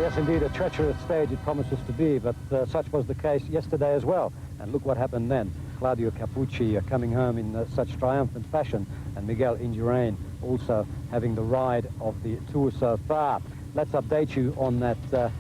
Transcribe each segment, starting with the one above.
Yes, indeed, a treacherous stage it promises to be, but such was the case yesterday as well. And look what happened then. Claudio Capucci coming home in such triumphant fashion, and Miguel Indurain also having the ride of the Tour so far. Let's update you on that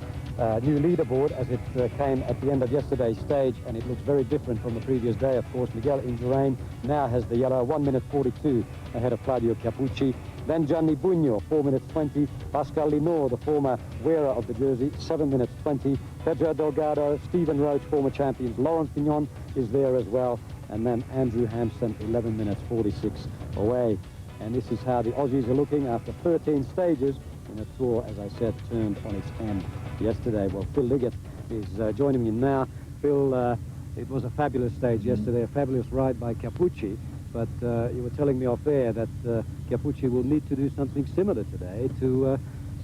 new leaderboard as it came at the end of yesterday's stage, and it looks very different from the previous day. Of course, Miguel Indurain now has the yellow, 1 minute 42 ahead of Claudio Capucci. Then Gianni Bugno, 4 minutes 20. Pascal Linor, the former wearer of the jersey, 7 minutes 20. Pedro Delgado, Stephen Roach, former champions. Laurent Fignon is there as well. And then Andrew Hampson, 11 minutes 46 away. And this is how the Aussies are looking after 13 stages in a tour, as I said, turned on its end yesterday. Well, Phil Liggett is joining me now. Phil, it was a fabulous stage yesterday, a fabulous ride by Capucci. But you were telling me off air that Capucci will need to do something similar today to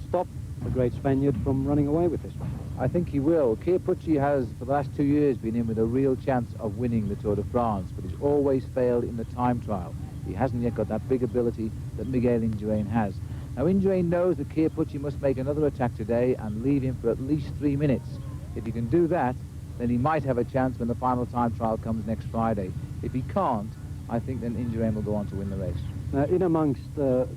stop the great Spaniard from running away with this one. I think he will. Capucci has, for the last 2 years, been in with a real chance of winning the Tour de France, but he's always failed in the time trial. He hasn't yet got that big ability that Miguel Indurain has. Now, Indurain knows that Capucci must make another attack today and leave him for at least 3 minutes. If he can do that, then he might have a chance when the final time trial comes next Friday. If he can't, I think then Indurain will go on to win the race. Now, in amongst the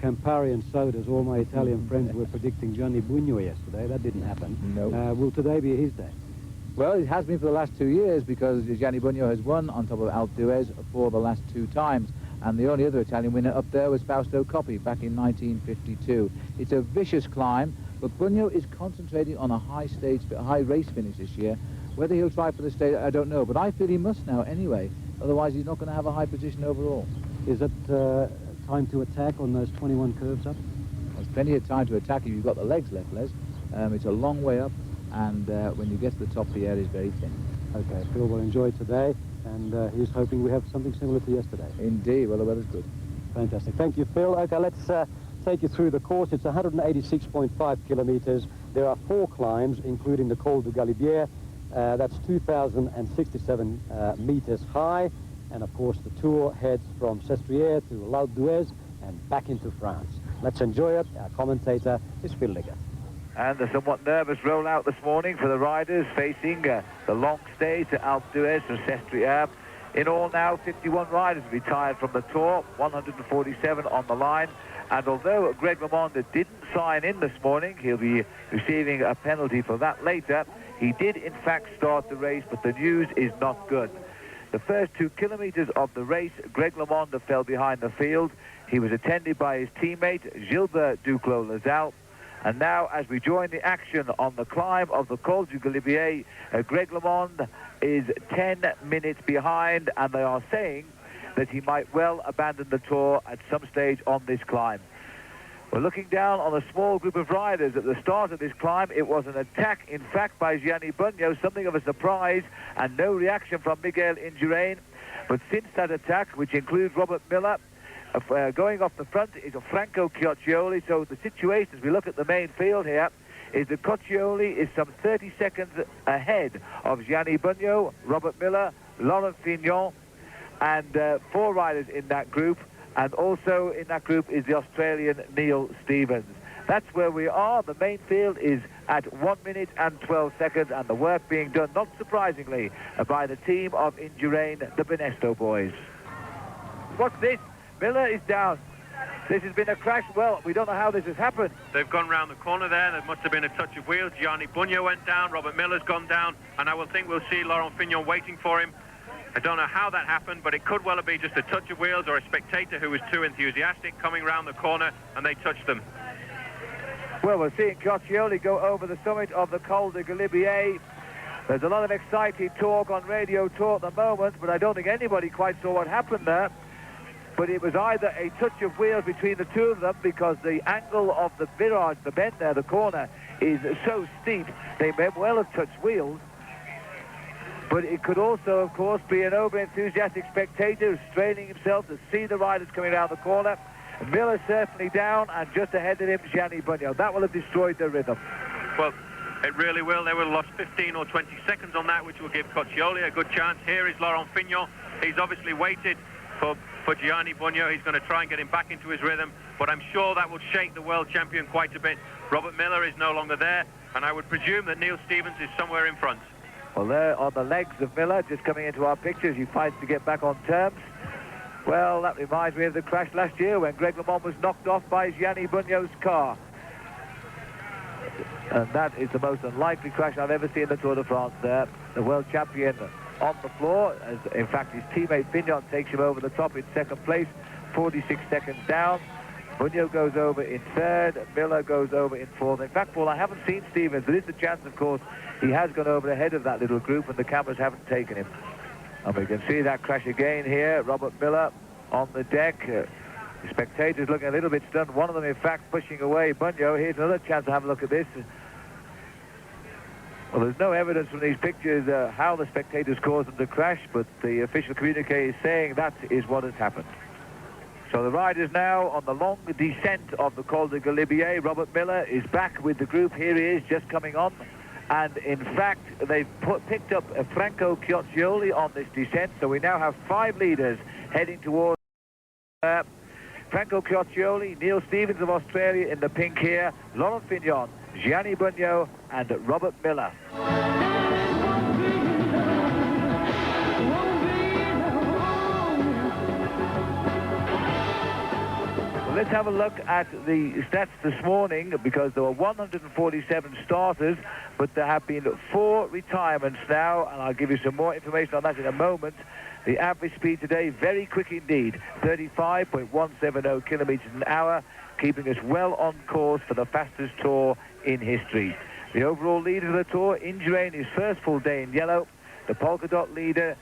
Campari and sodas, all my Italian friends were predicting Gianni Bugno yesterday. That didn't happen. No. Will today be his day? Well, it has been for the last 2 years because Gianni Bugno has won on top of Alpe d'Huez for the last 2 times. And the only other Italian winner up there was Fausto Coppi back in 1952. It's a vicious climb, but Bugno is concentrating on a high race finish this year. Whether he'll try for the stage, I don't know, but I feel he must now anyway. Otherwise, he's not going to have a high position overall. Is it time to attack on those 21 curves up? There's plenty of time to attack if you've got the legs left, Les. It's a long way up, and when you get to the top, the air is very thin. Okay, Phil will enjoy today, and he's hoping we have something similar to yesterday. Indeed, well, the weather's good. Fantastic. Thank you, Phil. Okay, let's take you through the course. It's 186.5 kilometers. There are 4 climbs, including the Col du Galibier. That's 2,067 meters high. And, of course, the tour heads from Sestrieres to L'Alpe d'Huez and back into France. Let's enjoy it. Our commentator is Phil Liggett. And a somewhat nervous rollout this morning for the riders facing the long stay to Alpe d'Huez from Sestrieres. In all now, 51 riders retired from the tour, 147 on the line. And although Greg LeMond didn't sign in this morning, he'll be receiving a penalty for that later. He did, in fact, start the race, but the news is not good. The first 2 kilometers of the race, Greg LeMond fell behind the field. He was attended by his teammate, Gilbert Duclos-Lazal. And now, as we join the action on the climb of the Col du Galibier, Greg LeMond is 10 minutes behind, and they are saying that he might well abandon the tour at some stage on this climb. We're looking down on a small group of riders. At the start of this climb, it was an attack, in fact, by Gianni Bugno, something of a surprise, and no reaction from Miguel Indurain. But since that attack, which includes Robert Miller, going off the front is Franco Coccioli. So the situation, as we look at the main field here, is that Coccioli is some 30 seconds ahead of Gianni Bugno, Robert Miller, Laurent Fignon, and 4 riders in that group. And also in that group is the Australian Neil Stevens. That's where we are. The main field is at 1 minute and 12 seconds, and the work being done, not surprisingly, by the team of Indurain, the Benesto boys. What's this? Miller is down. This has been a crash. Well, we don't know how this has happened. They've gone round the corner there. There must have been a touch of wheels. Gianni Bugno went down. Robert Miller's gone down. And I will think we'll see Laurent Fignon waiting for him. I don't know how that happened, but it could well be just a touch of wheels or a spectator who was too enthusiastic coming round the corner and they touched them. Well, we're seeing Coccioli go over the summit of the Col du Galibier. There's a lot of exciting talk on Radio Tour at the moment, but I don't think anybody quite saw what happened there. But it was either a touch of wheels between the two of them, because the angle of the virage, the bend there, the corner, is so steep, they may well have touched wheels. But it could also, of course, be an over-enthusiastic spectator who's straining himself to see the riders coming around the corner. Miller certainly down, and just ahead of him, Gianni Bugno. That will have destroyed their rhythm. Well, it really will. They will have lost 15 or 20 seconds on that, which will give Coccioli a good chance. Here is Laurent Fignon. He's obviously waited for Gianni Bugno. He's going to try and get him back into his rhythm, but I'm sure that will shake the world champion quite a bit. Robert Miller is no longer there, and I would presume that Neil Stevens is somewhere in front. Well, there on the legs of Miller, just coming into our pictures, he fights to get back on terms. Well, that reminds me of the crash last year when Greg LeMond was knocked off by Gianni Bugno's car. And that is the most unlikely crash I've ever seen in the Tour de France there. The world champion on the floor, as in fact his teammate Fignon takes him over the top in second place, 46 seconds down. Bugno goes over in third, Miller goes over in fourth. In fact, Paul, I haven't seen Stevens, but it's a chance, of course, he has gone over ahead of that little group and the cameras haven't taken him. And we can see that crash again here. Robert Miller on the deck. The spectators looking a little bit stunned. One of them, in fact, pushing away Bugno. Here's another chance to have a look at this. Well, there's no evidence from these pictures how the spectators caused them to crash, but the official communique is saying that is what has happened. So the riders now on the long descent of the Col de Galibier. Robert Miller is back with the group. Here he is, just coming on. And in fact, they've picked up Franco Chioccioli on this descent. So we now have 5 leaders heading towards Franco Chioccioli, Neil Stevens of Australia in the pink here, Laurent Fignon, Gianni Bugno and Robert Miller. Let's have a look at the stats this morning, because there were 147 starters, but there have been 4 retirements now, and I'll give you some more information on that in a moment. The average speed today, very quick indeed, 35.170 kilometers an hour, keeping us well on course for the fastest tour in history. The overall leader of the tour, Indurain, his first full day in yellow. The polka dot leader,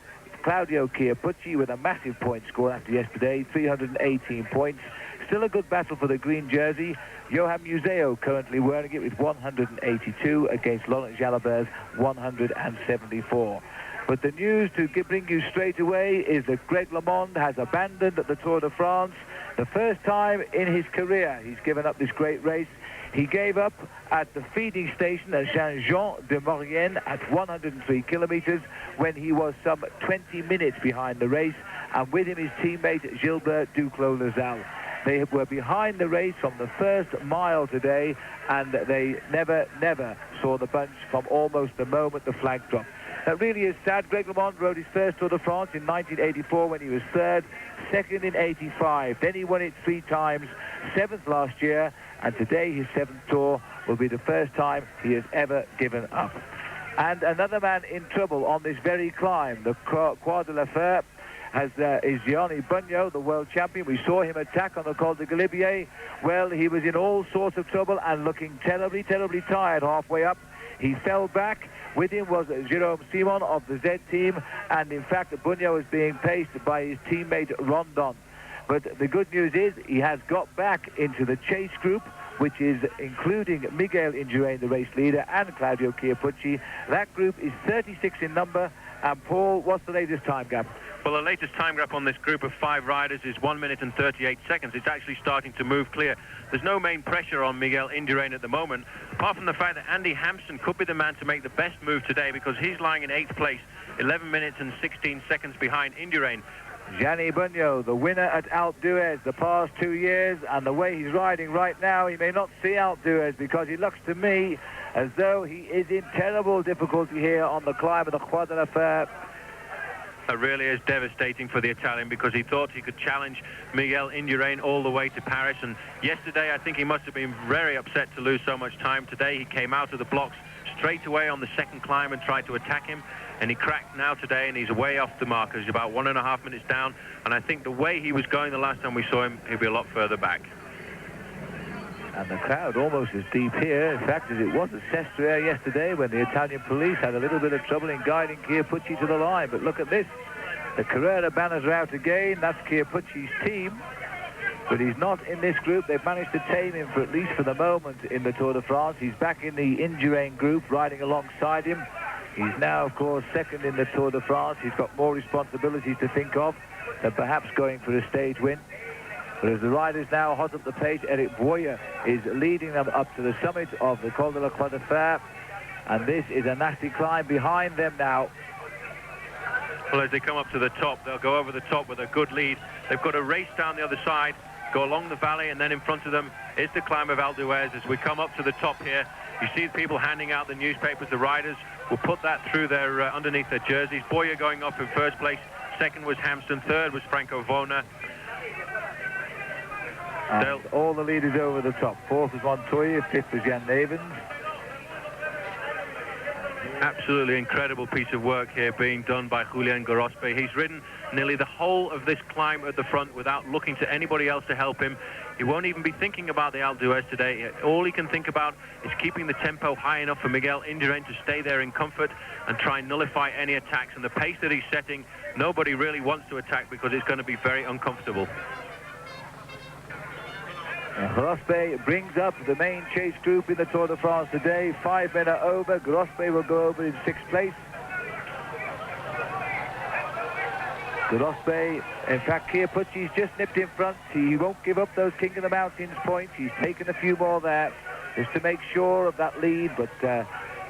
Claudio Chiappucci, with a massive point score after yesterday, 318 points. Still a good battle for the green jersey. Johan Museo currently wearing it with 182 against Laurent Jalabert's 174. But the news to bring you straight away is that Greg LeMond has abandoned the Tour de France. The first time in his career he's given up this great race. He gave up at the feeding station at Saint-Jean-de-Maurienne at 103 kilometers when he was some 20 minutes behind the race, and with him his teammate Gilbert Duclos-Lassalle. They were behind the race from the first mile today, and they never saw the bunch from almost the moment the flag dropped. That really is sad. Greg LeMond rode his first Tour de France in 1984 when he was third, second in 85. Then he won it 3 times, 7th last year, and today his 7th Tour will be the first time he has ever given up. And another man in trouble on this very climb, the Croix de la Fer, is Gianni Bugno, the world champion. We saw him attack on the Col de Galibier. Well, he was in all sorts of trouble and looking terribly tired halfway up. He fell back. With him was Jérôme Simon of the Z team, and in fact Bugno is being paced by his teammate Rondon. But the good news is he has got back into the chase group, which is including Miguel Indurain, the race leader, and Claudio Chiappucci. That group is 36 in number. And Paul, what's the latest time gap? Well, the latest time gap on this group of 5 riders is 1 minute and 38 seconds. It's actually starting to move clear. There's no main pressure on Miguel Indurain at the moment, apart from the fact that Andy Hampson could be the man to make the best move today, because he's lying in 8th place, 11 minutes and 16 seconds behind Indurain. Gianni Bugno, the winner at Alpe d'Huez the past 2 years, and the way he's riding right now, he may not see Alpe d'Huez, because he looks to me as though he is in terrible difficulty here on the climb of the Croix de la Fer. It really is devastating for the Italian, because he thought he could challenge Miguel Indurain all the way to Paris, and yesterday I think he must have been very upset to lose so much time. Today he came out of the blocks straight away on the second climb and tried to attack him, and he cracked now today, and he's way off the mark. He's about 1.5 minutes down, and I think the way he was going the last time we saw him, he'll be a lot further back. And the crowd almost as deep here, in fact, as it was at Sestrieres yesterday, when the Italian police had a little bit of trouble in guiding Chiappucci to the line. But look at this. The Carrera banners are out again. That's Chiappucci's team. But he's not in this group. They've managed to tame him, for at least for the moment, in the Tour de France. He's back in the Indurain group, riding alongside him. He's now, of course, second in the Tour de France. He's got more responsibilities to think of than perhaps going for a stage win. But as the riders now hot up the pace, Eric Boyer is leading them up to the summit of the Col de la Croix de Fer. And this is a nasty climb behind them now. Well, as they come up to the top, they'll go over the top with a good lead. They've got to race down the other side, go along the valley, and then in front of them is the climb of Alpe d'Huez. As we come up to the top here, you see the people handing out the newspapers. The riders will put that through their underneath their jerseys. Boyer going off in first place. Second was Hampson. Third was Franco Vona. And all the leaders over the top. Fourth was Montoya, fifth was Jan Nevens. Absolutely incredible piece of work here being done by Julian Gorospe. He's ridden nearly the whole of this climb at the front without looking to anybody else to help him. He won't even be thinking about the Alpe d'Huez today. All he can think about is keeping the tempo high enough for Miguel Indurain to stay there in comfort and try and nullify any attacks. And the pace that he's setting, nobody really wants to attack because it's going to be very uncomfortable. Gorospe brings up the main chase group in the Tour de France today. 5 men are over. Gorospe will go over in 6th place. Gorospe, in fact, Chiappucci's just nipped in front. He won't give up those King of the Mountains points. He's taken a few more there just to make sure of that lead, but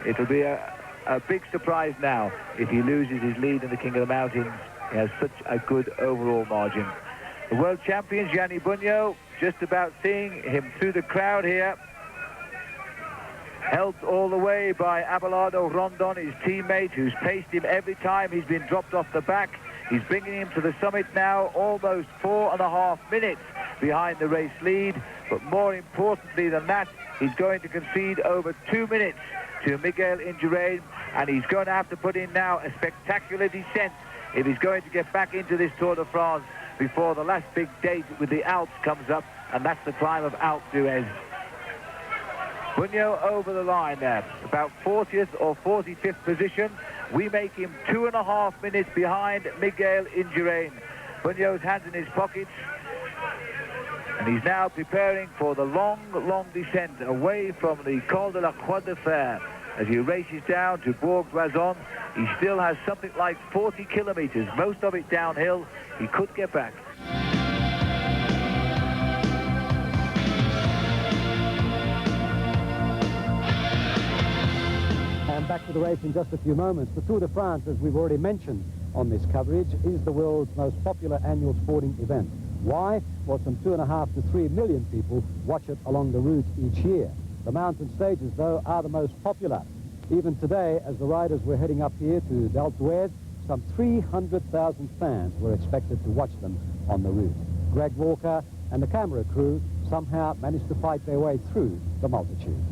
it'll be a big surprise now if he loses his lead in the King of the Mountains. He has such a good overall margin. The world champion, Gianni Bugno, just about seeing him through the crowd here. Helped all the way by Abelardo Rondon, his teammate, who's paced him every time he's been dropped off the back. He's bringing him to the summit now, almost 4.5 minutes behind the race lead. But more importantly than that, he's going to concede over 2 minutes to Miguel Indurain, and he's going to have to put in now a spectacular descent if he's going to get back into this Tour de France before the last big date with the Alps comes up, and that's the climb of Alpe d'Huez. Bugno over the line there, about 40th or 45th position. We make him 2.5 minutes behind Miguel Indurain. Bugno's hands in his pockets, and he's now preparing for the long, long descent away from the Col de la Croix de Fer. As he races down to Bourg-d'Oisans, he still has something like 40 kilometers, most of it downhill. He could get back. And back to the race in just a few moments. The Tour de France, as we've already mentioned on this coverage, is the world's most popular annual sporting event. Why? Well, some 2.5 to 3 million people watch it along the route each year. The mountain stages, though, are the most popular. Even today, as the riders were heading up here to Alpe d'Huez, some 300,000 fans were expected to watch them on the route. Greg Walker and the camera crew somehow managed to fight their way through the multitude.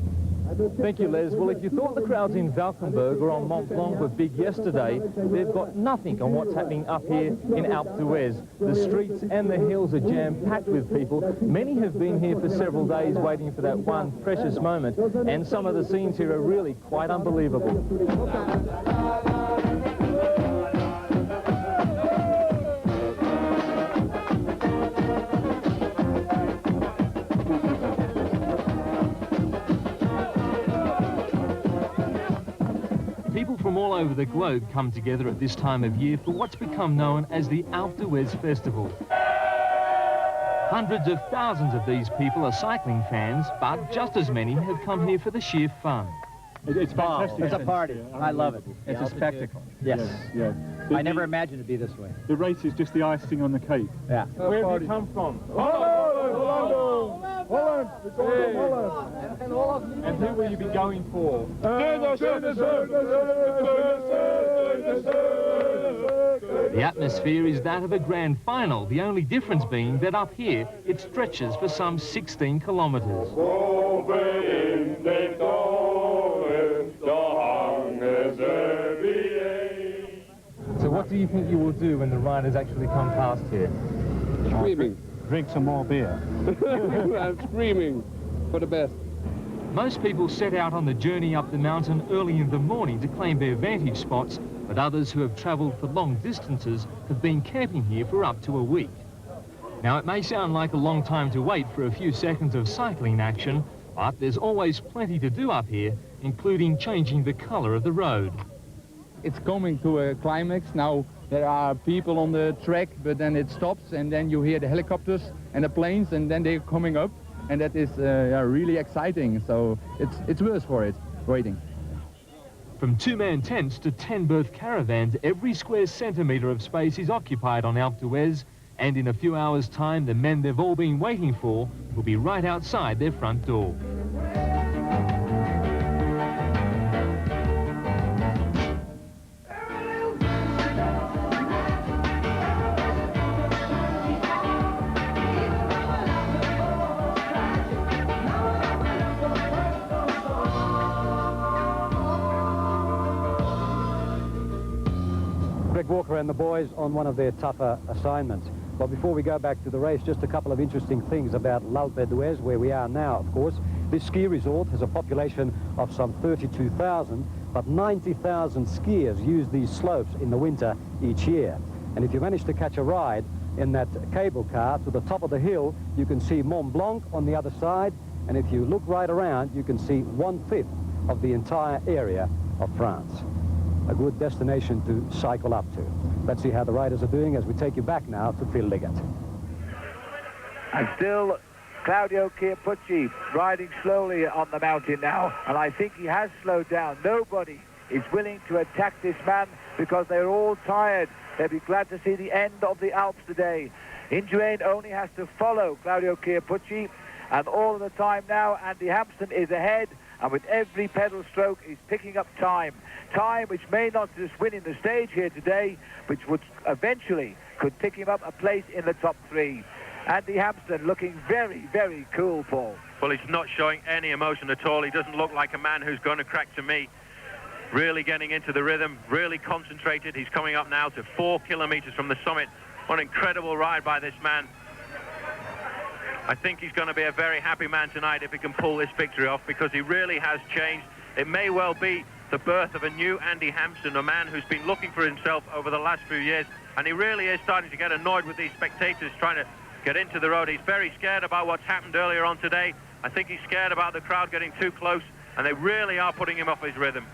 Thank you, Les. Well, if you thought the crowds in Valkenburg or on Mont Blanc were big yesterday, they've got nothing on what's happening up here in Alpe d'Huez. The streets and the hills are jam-packed with people. Many have been here for several days waiting for that one precious moment, and some of the scenes here are really quite unbelievable. People from all over the globe come together at this time of year for what's become known as the Alpe d'Huez Festival. Hundreds of thousands of these people are cycling fans, but just as many have come here for the sheer fun. It's fantastic. It's a party. I love it. It's a spectacle. Yes. Yeah. I never imagined it'd be this way. The race is just the icing on the cake. Yeah. Where have you come from? Holland! It's all from Holland. And who will you be going for? The atmosphere is that of a grand final, the only difference being that up here it stretches for some 16 kilometres. So what do you think you will do when the riders actually come past here? Screaming. Drink some more beer. I'm screaming for the best. Most people set out on the journey up the mountain early in the morning to claim their vantage spots, but others who have travelled for long distances have been camping here for up to a week. Now, it may sound like a long time to wait for a few seconds of cycling action, but there's always plenty to do up here, including changing the colour of the road. It's coming to a climax. Now there are people on the track, but then it stops, and then you hear the helicopters and the planes, and then they're coming up, and that is really exciting. So it's worth for it, waiting. From two-man tents to 10-berth caravans, every square centimetre of space is occupied on Alpe d'Huez, and in a few hours' time, the men they've all been waiting for will be right outside their front door. Greg Walker and the boys on one of their tougher assignments. But before we go back to the race, just a couple of interesting things about L'Alpe d'Huez, where we are now, of course. This ski resort has a population of some 32,000, but 90,000 skiers use these slopes in the winter each year. And if you manage to catch a ride in that cable car to the top of the hill, you can see Mont Blanc on the other side, and if you look right around, you can see 1/5 of the entire area of France. A good destination to cycle up to. Let's see how the riders are doing as we take you back now to Phil Liggett. And still Claudio Chiappucci riding slowly on the mountain now, and I think he has slowed down. Nobody is willing to attack this man because they're all tired. They'll be glad to see the end of the Alps today. Indurain only has to follow Claudio Chiappucci, and all of the time now Andy Hampsten is ahead, and with every pedal stroke he's picking up time. Time which may not just win in the stage here today, which would eventually could pick him up a place in the top 3. Andy Hampsten looking very, very cool, Paul. Well, he's not showing any emotion at all. He doesn't look like a man who's going to crack to me. Really getting into the rhythm, really concentrated. He's coming up now to 4 kilometers from the summit. What an incredible ride by this man. I think he's going to be a very happy man tonight if he can pull this victory off, because he really has changed. It may well be the birth of a new Andy Hampsten, a man who's been looking for himself over the last few years, and he really is starting to get annoyed with these spectators trying to get into the road. He's very scared about what's happened earlier on today. I think he's scared about the crowd getting too close, and they really are putting him off his rhythm.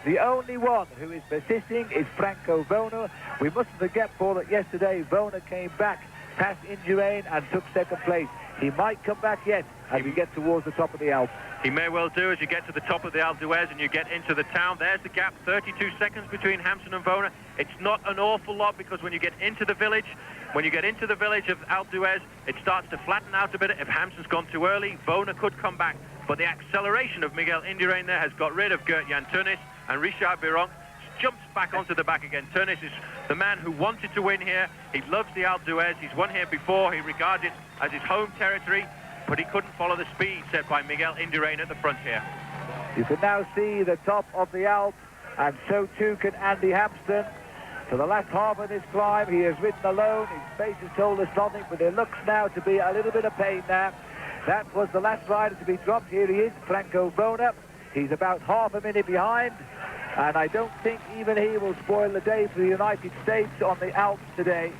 The only one who is persisting is Franco Vona. We mustn't forget, Paul, that yesterday Vona came back past Indurain and took second place. He might come back yet as we get towards the top of the Alps. He may well do as you get to the top of the Alpe d'Huez and you get into the town. There's the gap, 32 seconds between Hampsten and Vona. It's not an awful lot, because when you get into the village of Alpe d'Huez, it starts to flatten out a bit. If Hampsten's gone too early, Vona could come back. But the acceleration of Miguel Indurain there has got rid of Gert-Jan Teunis, and Richard Biron jumps back onto the back again. Teunis is the man who wanted to win here. He loves the Alpe d'Huez. He's won here before. He regards it as his home territory, but he couldn't follow the speed set by Miguel Indurain at the front here. You can now see the top of the Alps, and so too can Andy Hampsten. For the last half of this climb, he has ridden alone. His face has told us nothing, but there looks now to be a little bit of pain there. That was the last rider to be dropped. Here he is, Franco Vona. He's about half a minute behind, and I don't think even he will spoil the day for the United States on the Alps today.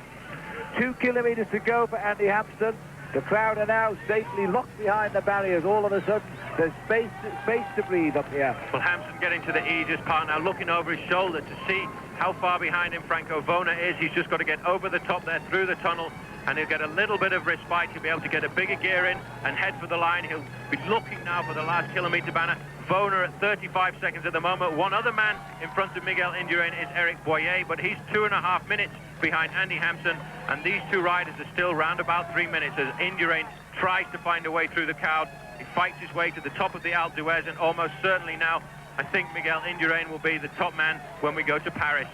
2 kilometers to go for Andy Hampsten. The crowd are now safely locked behind the barriers. All of a sudden, there's space to breathe up here. Well, Hampsten getting to the easiest part now, looking over his shoulder to see how far behind him Franco Vona is. He's just got to get over the top there through the tunnel, and he'll get a little bit of respite. He'll be able to get a bigger gear in and head for the line. He'll be looking now for the last kilometer banner. Vona at 35 seconds at the moment. One other man in front of Miguel Indurain is Eric Boyer, but he's 2.5 minutes behind Andy Hampsten, and these two riders are still round about 3 minutes as Indurain tries to find a way through the crowd. He fights his way to the top of the Alpe d'Huez, and almost certainly now I think Miguel Indurain will be the top man when we go to Paris.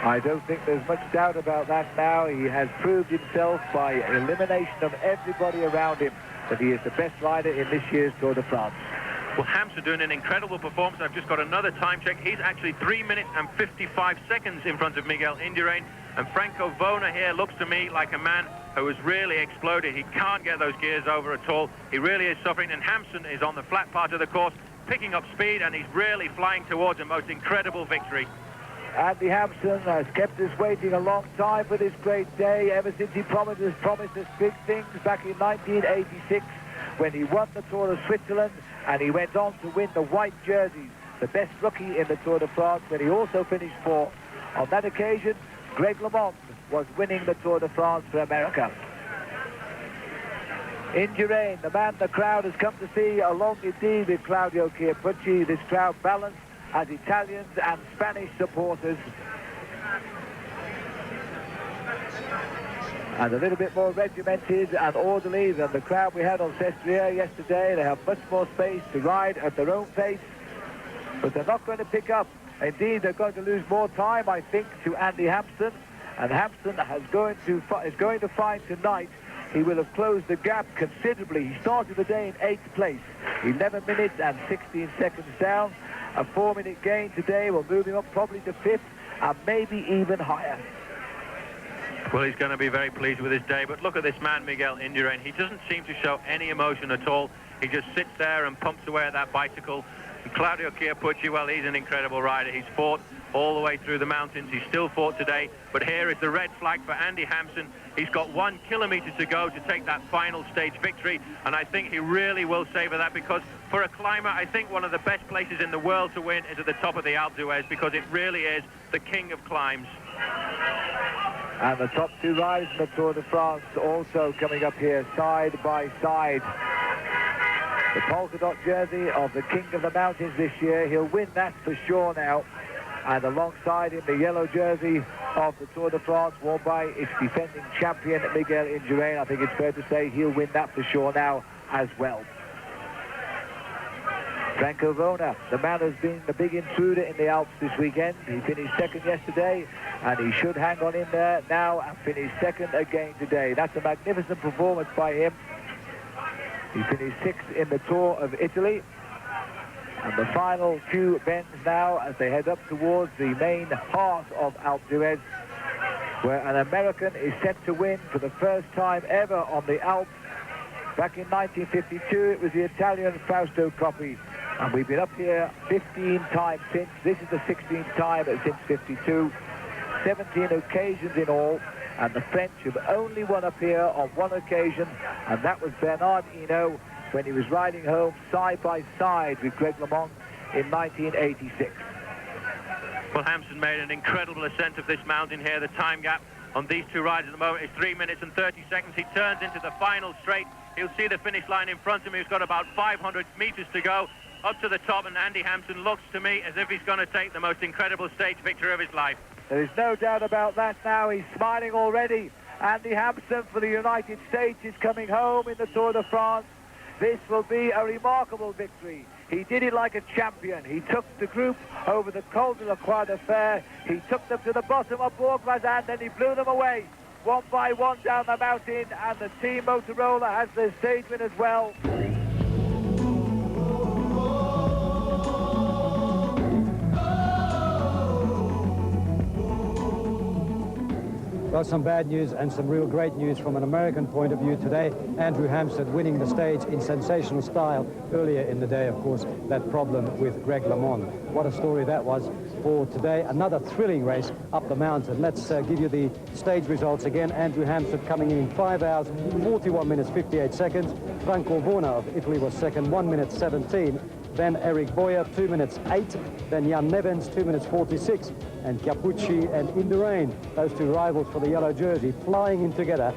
I don't think there's much doubt about that now. He has proved himself by elimination of everybody around him that he is the best rider in this year's Tour de France. Well, Hampsten doing an incredible performance. I've just got another time check. He's actually 3 minutes and 55 seconds in front of Miguel Indurain. And Franco Vona here looks to me like a man who has really exploded. He can't get those gears over at all. He really is suffering. And Hampsten is on the flat part of the course, picking up speed, and he's really flying towards a most incredible victory. Andy Hampsten has kept us waiting a long time for this great day, ever since he promised us big things back in 1986 when he won the Tour of Switzerland, and he went on to win the white jerseys, the best rookie in the Tour de France, but he also finished fourth. On that occasion, Greg LeMond was winning the Tour de France for America. Indurain, the man the crowd has come to see, along indeed with Claudio Chiappucci. This crowd balanced as Italians and Spanish supporters. And a little bit more regimented and orderly than the crowd we had on Sestriere yesterday. They have much more space to ride at their own pace, but they're not going to pick up. Indeed, they're going to lose more time, I think, to Andy Hampson. And Hampson is going to find tonight he will have closed the gap considerably. He started the day in 8th place, 11 minutes and 16 seconds down. A 4-minute gain today will move him up probably to 5th and maybe even higher. Well, he's going to be very pleased with his day, but look at this man, Miguel Indurain. He doesn't seem to show any emotion at all. He just sits there and pumps away at that bicycle. And Claudio Chiappucci, well, he's an incredible rider. He's fought all the way through the mountains. He's still fought today, but here is the red flag for Andy Hampson. He's got 1 kilometre to go to take that final stage victory, and I think he really will savour that, because for a climber, I think one of the best places in the world to win is at the top of the Alpe d'Huez, because it really is the king of climbs. And the top 2 riders in the Tour de France also coming up here side by side. The polka dot jersey of the King of the Mountains this year, he'll win that for sure now. And alongside him, the yellow jersey of the Tour de France, worn by its defending champion, Miguel Indurain. I think it's fair to say he'll win that for sure now as well. Franco Vona, the man who's been the big intruder in the Alps this weekend. He finished 2nd yesterday, and he should hang on in there now and finish 2nd again today. That's a magnificent performance by him. He finished 6th in the Tour of Italy. And the final few bends now as they head up towards the main heart of Alpe d'Huez, where an American is set to win for the first time ever on the Alps. Back in 1952, it was the Italian Fausto Coppi. And we've been up here 15 times since. This is the 16th time since 52. 17 occasions in all. And the French have only won up here on 1 occasion, and that was Bernard Hinault when he was riding home side by side with Greg LeMond in 1986. Well, Hampson made an incredible ascent of this mountain here. The time gap on these 2 riders at the moment is 3 minutes and 30 seconds. He turns into the final straight. He'll see the finish line in front of him. He's got about 500 meters to go up to the top, and Andy Hampson looks to me as if he's going to take the most incredible stage victory of his life. There is no doubt about that now. He's smiling already. Andy Hampson for the United States is coming home in the Tour de France. This will be a remarkable victory. He did it like a champion. He took the group over the Col de la Croix de Fer. He took them to the bottom of Bourg-Bazan, then he blew them away one by one down the mountain, and the team Motorola has their stage win as well. Well, some bad news and some real great news from an American point of view today. Andrew Hampson winning the stage in sensational style. Earlier in the day, of course, that problem with Greg LeMond. What a story that was for today. Another thrilling race up the mountain. Let's give you the stage results again. Andrew Hampson coming in 5 hours, 41 minutes, 58 seconds. Franco Vona of Italy was second, 1 minute 17. Then Eric Boyer, 2 minutes 8. Then Jan Nevens, 2 minutes 46. And Chiappucci and Indurain, those 2 rivals for the yellow jersey, flying in together,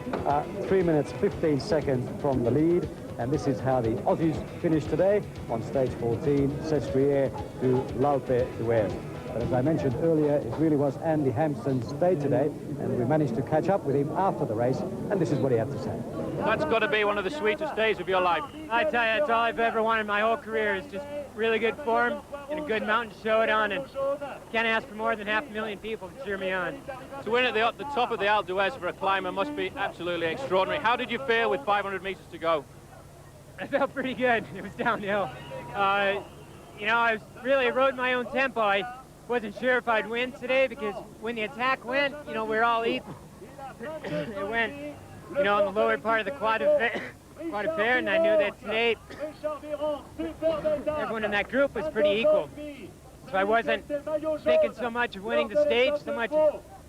3 minutes 15 seconds from the lead. And this is how the Aussies finished today on stage 14, Sestrieres-A'lpe d'Huez. But as I mentioned earlier, it really was Andy Hampson's day today, and we managed to catch up with him after the race, and this is what he had to say. That's got to be one of the sweetest days of your life. I tell you, it's all I've ever wanted my whole career, is just really good form and a good mountain to show it on, and can't ask for more than 500,000 people to cheer me on. To win at the top of the Alpe d'Huez for a climber must be absolutely extraordinary. How did you feel with 500 meters to go? I felt pretty good. It was downhill. You know, I rode my own tempo. I wasn't sure if I'd win today, because when the attack went, you know, we're all equal. It went, you know, in the lower part of the Croix de Fer, and I knew that today everyone in that group was pretty equal. So I wasn't thinking so much of winning the stage, so much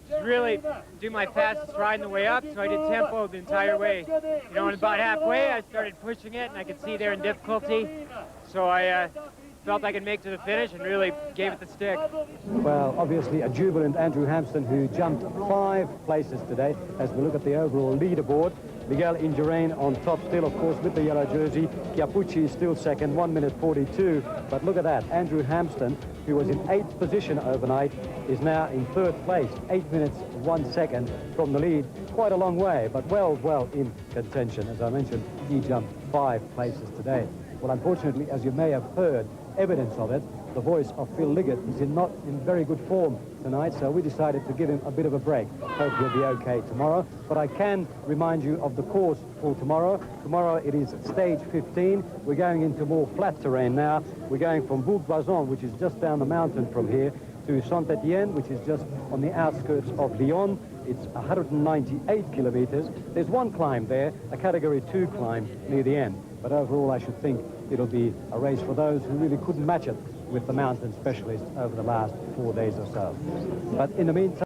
just really do my fastest ride on the way up, so I did tempo the entire way. You know, and about halfway, I started pushing it, and I could see they're in difficulty. So I felt I could make to the finish and really gave it the stick. Well, obviously a jubilant Andrew Hampson, who jumped 5 places today as we look at the overall leaderboard. Miguel Indurain on top still, of course, with the yellow jersey. Chiappucci is still second, 1 minute 42. But look at that, Andrew Hampston, who was in 8th position overnight, is now in 3rd place, 8 minutes 1 second from the lead. Quite a long way, but well in contention. As I mentioned, he jumped 5 places today. Well, unfortunately, as you may have heard, evidence of it, the voice of Phil Liggett is not in very good form tonight, so we decided to give him a bit of a break. Hope he'll be okay tomorrow. But I can remind you of the course for tomorrow. Tomorrow it is stage 15. We're going into more flat terrain now. We're going from Bourg-Boison, which is just down the mountain from here, to Saint-Étienne, which is just on the outskirts of Lyon. It's 198 kilometers. There's one climb there, a category 2 climb near the end. But overall, I should think it'll be a race for those who really couldn't match it with the mountain specialists over the last 4 days or so. But in the meantime,